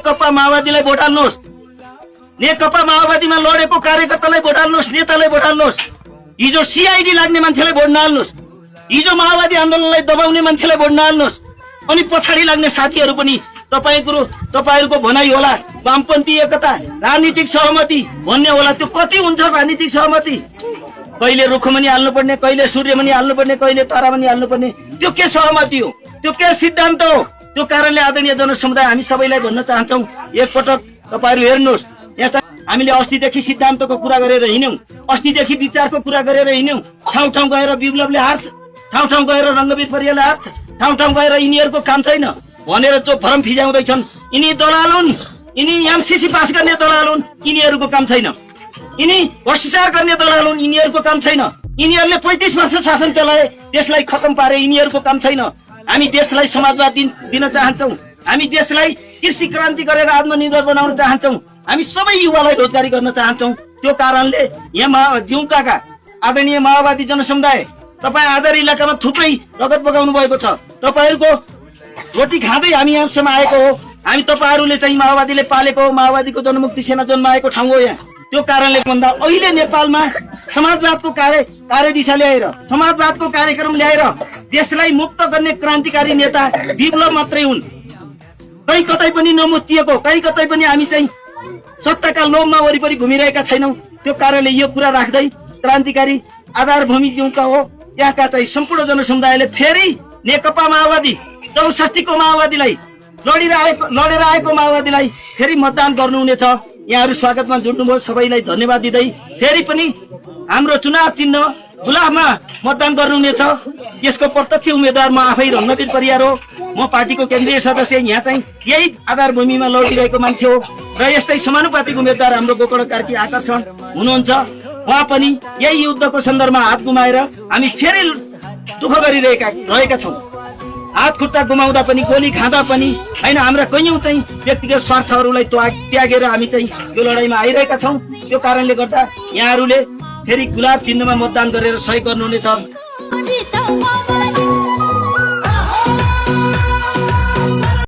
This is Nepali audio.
नेकपा माओवादीलाई भोट हाल्नुहोस्। नेकपा माओवादीमा लडेको कार्यकर्तालाई भोट हाल्नुहोस्, नेतालाई भोट हाल्नुहोस्। हिजो सीआईडी लाग्ने मान्छेलाई भोट नहाल्नुहोस्। हिजो माओवादी आन्दोलनलाई दबाउने मान्छेलाई भोट नहाल्नुहोस्। अनि पछाडि लाग्ने साथीहरू पनि तपाईहरूको भनाइ होला वामपन्थी एकता राजनीतिक सहमति भन्ने होला। त्यो कति हुन्छ राजनीतिक सहमति? कहिले रुखमनी हाल्नुपर्ने, कहिले सूर्यमनी हाल्नुपर्ने, कहिले तारामनी हाल्नुपर्ने, त्यो के सहमति हो? त्यो के सिद्धान्त हो? त्यो कारणले आदरणीय जनसमुदाय हामी सबैलाई भन्न चाहन्छौँ, एकपटक तपाईहरू हेर्नुहोस्। यहाँ हामीले अस्तिदेखि सिद्धान्तको कुरा गरेर हिँड्यौँ, अस्तिदेखि विचारको कुरा गरेर हिँड्यौँ। ठाउँ ठाउँ गएर विप्लवले हार्छ, ठाउँ ठाउँ गएर रङ्गवीर परियारले हार्छ, ठाउँ ठाउँ गएर यिनीहरूको काम छैन भनेर जो भरम फिजाउँदैछन्, यिनी दलाल हुन्, यिनी एमसीसी पास गर्ने दलाल हुन्, यिनीहरूको काम छैन। यिनी भ्रष्टाचार गर्ने दलाल हुन्, यिनीहरूको काम छैन। यिनीहरूले 35 वर्ष शासन चलाए, देशलाई खतम पारे, यिनीहरूको काम छैन। हामी देशलाई समाजवाद दिन चाहन्छौँ। हामी देशलाई कृषि क्रान्ति गरेर आत्मनिर्भर बनाउन चाहन्छौँ। हामी सबै युवालाई रोजगारी गर्न चाहन्छौँ। त्यो कारणले यहाँ जिउकाका आदरणीय माओवादी जनसमुदाय, तपाईँ आधार इलाकामा थुप्रै रगत बगाउनु भएको छ। तपाईँहरूको रोटी खाँदै हामी यहाँसम्म आएको हो। हामी तपाईँहरूले चाहिँ माओवादीले पालेको हो, माओवादीको जनमुक्ति सेना जन्माएको ठाउँ हो यहाँ। त्यो कारणले भन्दा अहिले नेपालमा समाजवादको कार्यदिशा ल्याएर, समाजवादको कार्यक्रम ल्याएर देशलाई मुक्त गर्ने क्रान्तिकारी नेता विप्लव मात्रै हुन्। कहीँ कतै पनि नमुतिएको, कहीँ कतै पनि हामी चाहिँ सत्ताका लोभमा वरिपरि घुमिरहेका छैनौँ। त्यो कारणले यो कुरा राख्दै क्रान्तिकारी आधार भूमि जिउका हो यहाँका चाहिँ सम्पूर्ण जनसमुदायले फेरि नेकपा माओवादी 64 को माओवादीलाई लडेर आएको माओवादीलाई फेरि मतदान गर्नुहुनेछ। यहाँहरू स्वागतमा जुट्नुभयो, सबैलाई धन्यवाद दिँदै फेरि पनि हाम्रो चुनाव चिन्ह गुलाबमा मतदान गर्नुहुनेछ। यसको प्रत्यक्ष उम्मेद्वार म आफै रङ्गवीर परियार हो। म पार्टीको केन्द्रीय सदस्य, यहाँ चाहिँ यही आधार भूमिमा लडिरहेको मान्छे हो र यस्तै समानुपातिक उम्मेद्वार हाम्रो गोकर्ण कार्की आकर्षण हुनुहुन्छ। उहाँ पनि यही युद्धको सन्दर्भमा हात गुमाएर हामी फेरि दुःख गरिरहेका छौँ। हात खुट्टा गुमाउँदा पनि, गोली खाँदा पनि होइन, हाम्रा कैयौं चाहिँ व्यक्तिगत स्वार्थहरूलाई त्यागेर हामी चाहिँ यो लडाइँमा आइरहेका छौँ। त्यो कारणले गर्दा यहाँहरूले फेरि गुलाब चिन्हमा मतदान गरेर सहयोग गर्नुहुनेछ।